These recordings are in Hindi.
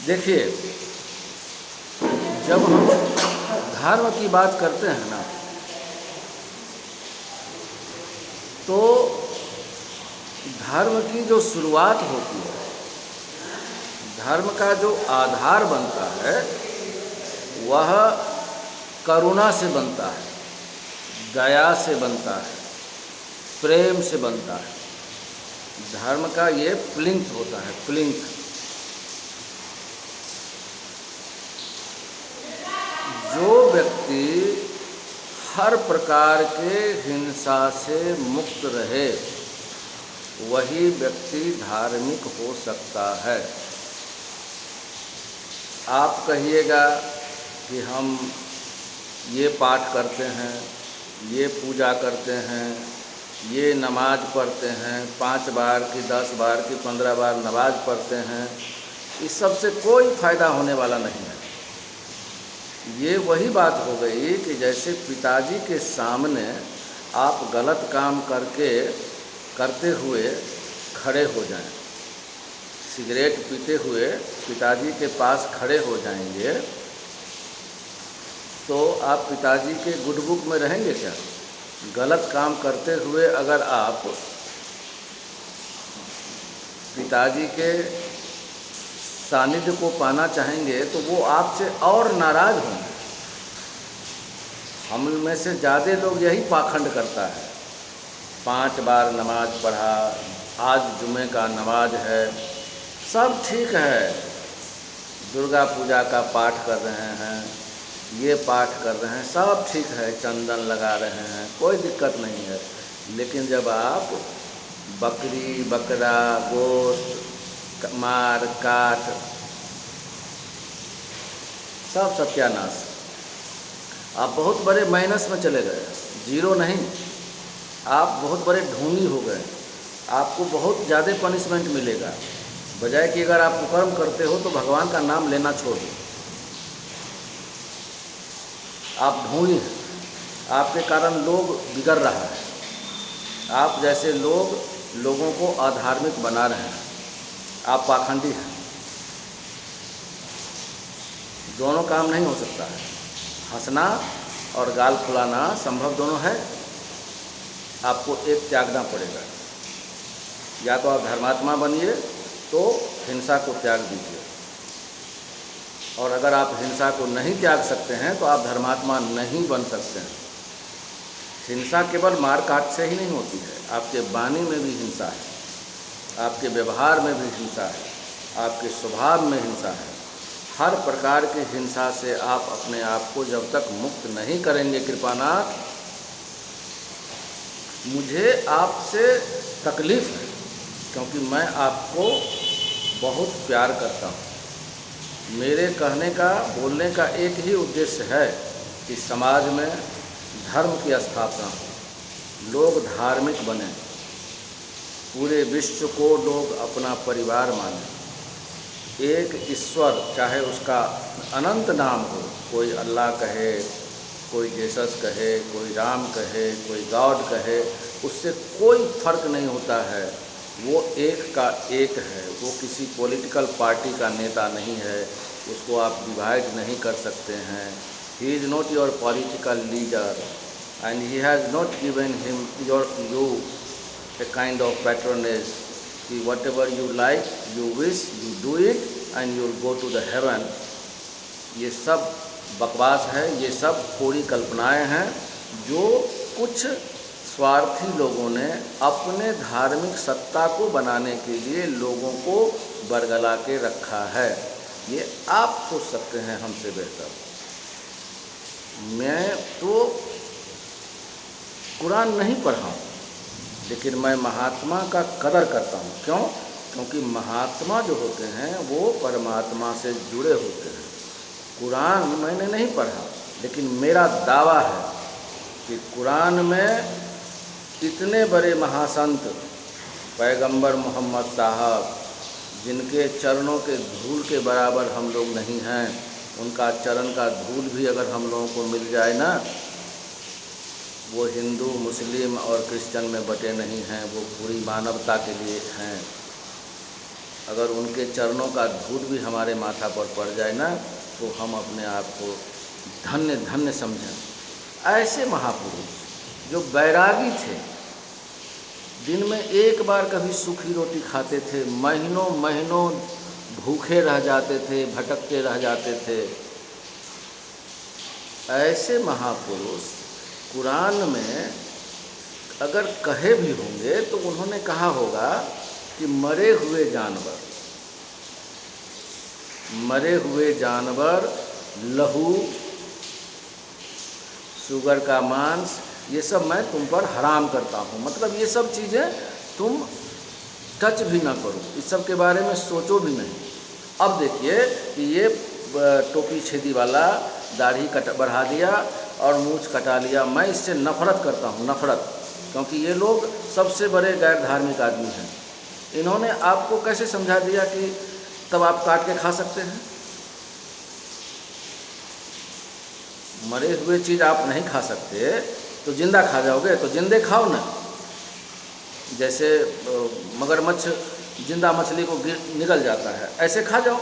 देखिए, जब हम धर्म की बात करते हैं ना, तो धर्म की जो शुरुआत होती है, धर्म का जो आधार बनता है, वह करुणा से बनता है, दया से बनता है, प्रेम से बनता है। धर्म का ये प्लिंथ होता है, प्लिंथ। जो व्यक्ति हर प्रकार के हिंसा से मुक्त रहे, वही व्यक्ति धार्मिक हो सकता है। आप कहिएगा कि हम ये पाठ करते हैं, ये पूजा करते हैं, ये नमाज पढ़ते हैं, 5 बार की 10 बार की 15 बार नमाज पढ़ते हैं, इस सब से कोई फ़ायदा होने वाला नहीं है। ये वही बात हो गई कि जैसे पिताजी के सामने आप गलत काम करते हुए खड़े हो जाएं, सिगरेट पीते हुए पिताजी के पास खड़े हो जाएंगे, तो आप पिताजी के गुड बुक में रहेंगे क्या? गलत काम करते हुए अगर आप पिताजी के सानिध्य को पाना चाहेंगे, तो वो आपसे और नाराज़ होंगे। हम में से ज़्यादा लोग यही पाखंड करता है। 5 बार नमाज पढ़ा, आज जुमे का नमाज है, सब ठीक है, दुर्गा पूजा का पाठ कर रहे हैं, ये पाठ कर रहे हैं, सब ठीक है, चंदन लगा रहे हैं, कोई दिक्कत नहीं है। लेकिन जब आप बकरी, बकरा, गोश्त, मार काट, सब सत्यानाश। आप बहुत बड़े माइनस में चले गए, जीरो नहीं, आप बहुत बड़े ढोंगी हो गए। आपको बहुत ज़्यादा पनिशमेंट मिलेगा। बजाय कि अगर आप कुकर्म करते हो तो भगवान का नाम लेना छोड़ दो। आप ढोंगी हैं, आपके कारण लोग बिगड़ रहा है। आप जैसे लोग लोगों को अधार्मिक बना रहे हैं, आप पाखंडी हैं। दोनों काम नहीं हो सकता है। हंसना और गाल फुलाना संभव दोनों है। आपको एक त्यागना पड़ेगा। या तो आप धर्मात्मा बनिए, तो हिंसा को त्याग दीजिए, और अगर आप हिंसा को नहीं त्याग सकते हैं तो आप धर्मात्मा नहीं बन सकते हैं। हिंसा केवल मार काट से ही नहीं होती है, आपके वाणी में भी हिंसा है, आपके व्यवहार में भी हिंसा है, आपके स्वभाव में हिंसा है। हर प्रकार की हिंसा से आप अपने आप को जब तक मुक्त नहीं करेंगे, कृपानाथ, मुझे आपसे तकलीफ़ है, क्योंकि मैं आपको बहुत प्यार करता हूँ। मेरे कहने का, बोलने का एक ही उद्देश्य है कि समाज में धर्म की स्थापना हो, लोग धार्मिक बने, पूरे विश्व को लोग अपना परिवार माने। एक ईश्वर, चाहे उसका अनंत नाम हो, कोई अल्लाह कहे, कोई जेसस कहे, कोई राम कहे, कोई गॉड कहे, उससे कोई फर्क नहीं होता है। वो एक का एक है, वो किसी पॉलिटिकल पार्टी का नेता नहीं है, उसको आप डिवाइड नहीं कर सकते हैं। He is not your political leader and he has not given him you a kind of patronage कि whatever you like, you wish, you do it and you will go to the heaven. ये सब बकवास है, ये सब पूरी कल्पनाएं हैं जो कुछ स्वार्थी लोगों ने अपने धार्मिक सत्ता को बनाने के लिए लोगों को बरगला के रखा है। ये आप सोच सकते हैं हमसे बेहतर। मैं तो कुरान नहीं पढ़ा हूँ, लेकिन मैं महात्मा का कदर करता हूँ। क्यों? क्योंकि महात्मा जो होते हैं वो परमात्मा से जुड़े होते हैं। कुरान मैंने नहीं पढ़ा, लेकिन मेरा दावा है कि कुरान में इतने बड़े महासंत पैगंबर मोहम्मद साहब, जिनके चरणों के धूल के बराबर हम लोग नहीं हैं, उनका चरण का धूल भी अगर हम लोगों को मिल जाए ना, वो हिंदू, मुस्लिम और क्रिश्चियन में बटे नहीं हैं, वो पूरी मानवता के लिए हैं। अगर उनके चरणों का धूल भी हमारे माथा पर पड़ जाए ना, तो हम अपने आप को धन्य धन्य समझें। ऐसे महापुरुष जो बैरागी थे, दिन में एक बार कभी सूखी रोटी खाते थे, महीनों महीनों भूखे रह जाते थे, भटकते रह जाते थे। ऐसे महापुरुष कुरान में अगर कहे भी होंगे तो उन्होंने कहा होगा कि मरे हुए जानवर, लहू, सुगर का मांस, ये सब मैं तुम पर हराम करता हूँ। मतलब ये सब चीज़ें तुम टच भी ना करो, इस सब के बारे में सोचो भी नहीं। अब देखिए कि ये टोपी छेदी वाला दाढ़ी बढ़ा दिया और मूछ कटा लिया, मैं इससे नफ़रत करता हूँ, नफ़रत। क्योंकि ये लोग सबसे बड़े गैर धार्मिक आदमी हैं। इन्होंने आपको कैसे समझा दिया कि तब आप काट के खा सकते हैं? मरे हुए चीज़ आप नहीं खा सकते तो जिंदा खा जाओगे, तो जिंदे खाओ ना। जैसे मगरमच्छ जिंदा मछली को निगल जाता है, ऐसे खा जाओ।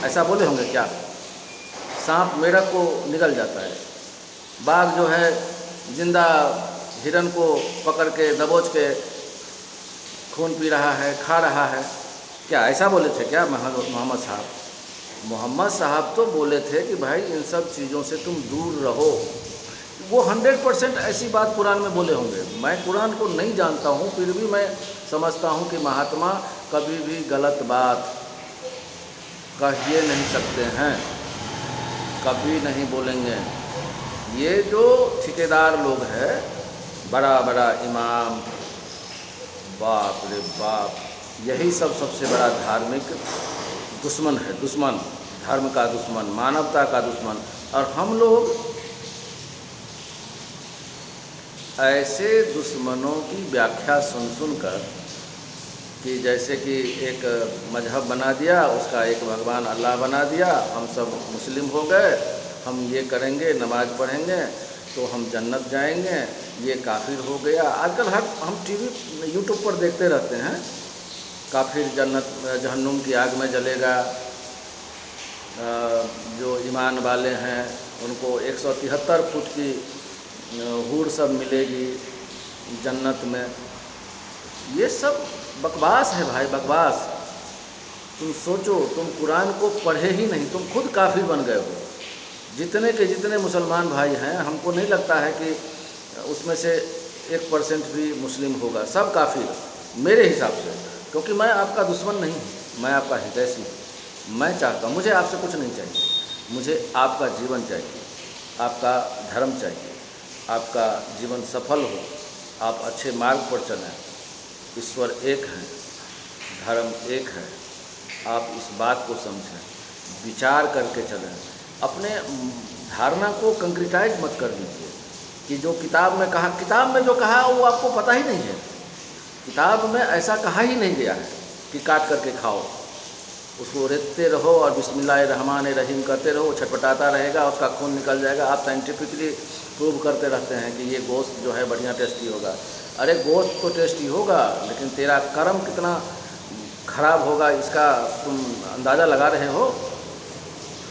ऐसा बोले होंगे क्या? सांप मेढक को निगल जाता है, बाघ जो है जिंदा हिरन को पकड़ के दबोच के खून पी रहा है, खा रहा है, क्या ऐसा बोले थे क्या मोहम्मद साहब? मोहम्मद साहब तो बोले थे कि भाई इन सब चीज़ों से तुम दूर रहो। वो 100% ऐसी बात कुरान में बोले होंगे। मैं कुरान को नहीं जानता हूँ, फिर भी मैं समझता हूँ कि महात्मा कभी भी गलत बात कहिए नहीं सकते हैं, कभी नहीं बोलेंगे। ये जो ठेकेदार लोग हैं, बड़ा बड़ा इमाम, बाप रे बाप, यही सब सबसे बड़ा धार्मिक दुश्मन है, दुश्मन, धर्म का दुश्मन, मानवता का दुश्मन। और हम लोग ऐसे दुश्मनों की व्याख्या सुन कर कि जैसे कि एक मजहब बना दिया, उसका एक भगवान अल्लाह बना दिया, हम सब मुस्लिम हो गए, हम ये करेंगे, नमाज़ पढ़ेंगे तो हम जन्नत जाएंगे, ये काफिर हो गया। आजकल हम टीवी यूट्यूब पर देखते रहते हैं, काफिर जन्नत जहन्नुम की आग में जलेगा, जो ईमान वाले हैं उनको 173 फुट की हूर सब मिलेगी जन्नत में। ये सब बकवास है भाई, बकवास। तुम सोचो, तुम कुरान को पढ़े ही नहीं, तुम खुद काफिर बन गए हो। जितने के जितने मुसलमान भाई हैं, हमको नहीं लगता है कि उसमें से 1% भी मुस्लिम होगा, सब काफिर मेरे हिसाब से। क्योंकि मैं आपका दुश्मन नहीं हूँ, मैं आपका हितैषी हूँ। मैं चाहता हूँ, मुझे आपसे कुछ नहीं चाहिए, मुझे आपका जीवन चाहिए, आपका धर्म चाहिए, आपका जीवन सफल हो, आप अच्छे मार्ग पर चलें। ईश्वर एक है, धर्म एक है, आप इस बात को समझें, विचार करके चलें। अपने धारणा को कंक्रीटाइज मत कर दीजिए कि जो किताब में कहा, किताब में जो कहा वो आपको पता ही नहीं है। किताब में ऐसा कहा ही नहीं गया है कि काट करके खाओ, उसको रेतते रहो और बिस्मिल्लाहिर्रहमानिर्रहीम करते रहो, छटपटाता रहेगा, उसका खून निकल जाएगा। आप साइंटिफिकली प्रूव करते रहते हैं कि ये गोश्त जो है बढ़िया टेस्टी होगा। अरे गोश्त तो टेस्टी होगा, लेकिन तेरा कर्म कितना खराब होगा इसका तुम अंदाज़ा लगा रहे हो?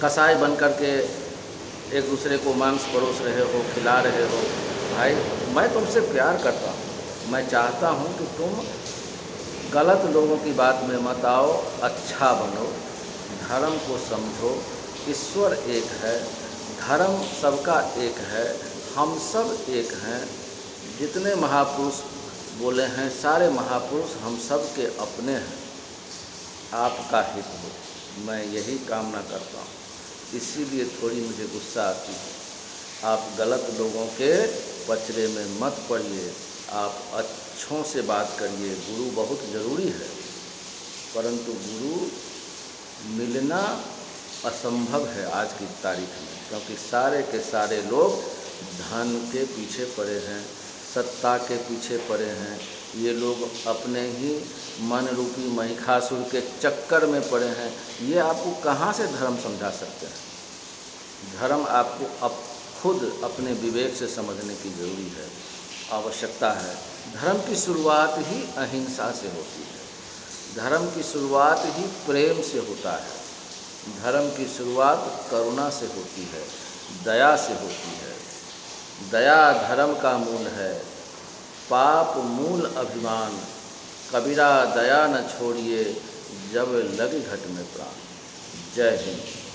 कसाई बन कर के एक दूसरे को मांस परोस रहे हो, खिला रहे हो। भाई मैं तुमसे प्यार करता हूँ, मैं चाहता हूँ कि तुम गलत लोगों की बात में मत आओ, अच्छा बनो, धर्म को समझो। ईश्वर एक है, धर्म सबका एक है, हम सब एक हैं। जितने महापुरुष बोले हैं, सारे महापुरुष हम सब के अपने हैं। आपका हित हो, मैं यही कामना करता हूँ। इसीलिए थोड़ी मुझे गुस्सा आती है। आप गलत लोगों के पचड़े में मत पड़िए, आप अच्छों से बात करिए। गुरु बहुत ज़रूरी है, परंतु गुरु मिलना असंभव है आज की तारीख में, क्योंकि सारे के सारे लोग धन के पीछे पड़े हैं, सत्ता के पीछे पड़े हैं। ये लोग अपने ही मन रूपी महिषासुर के चक्कर में पड़े हैं। ये आपको कहाँ से धर्म समझा सकते हैं? धर्म आपको अब खुद अपने विवेक से समझने की जरूरी है, आवश्यकता है। धर्म की शुरुआत ही अहिंसा से होती है। धर्म की शुरुआत ही प्रेम से होता है। धर्म की शुरुआत करुणा से होती है, दया से होती है। दया धर्म का मूल है, पाप मूल अभिमान। कबीरा दया न छोड़िए, जब लगे घट में प्राण। जय हिंद।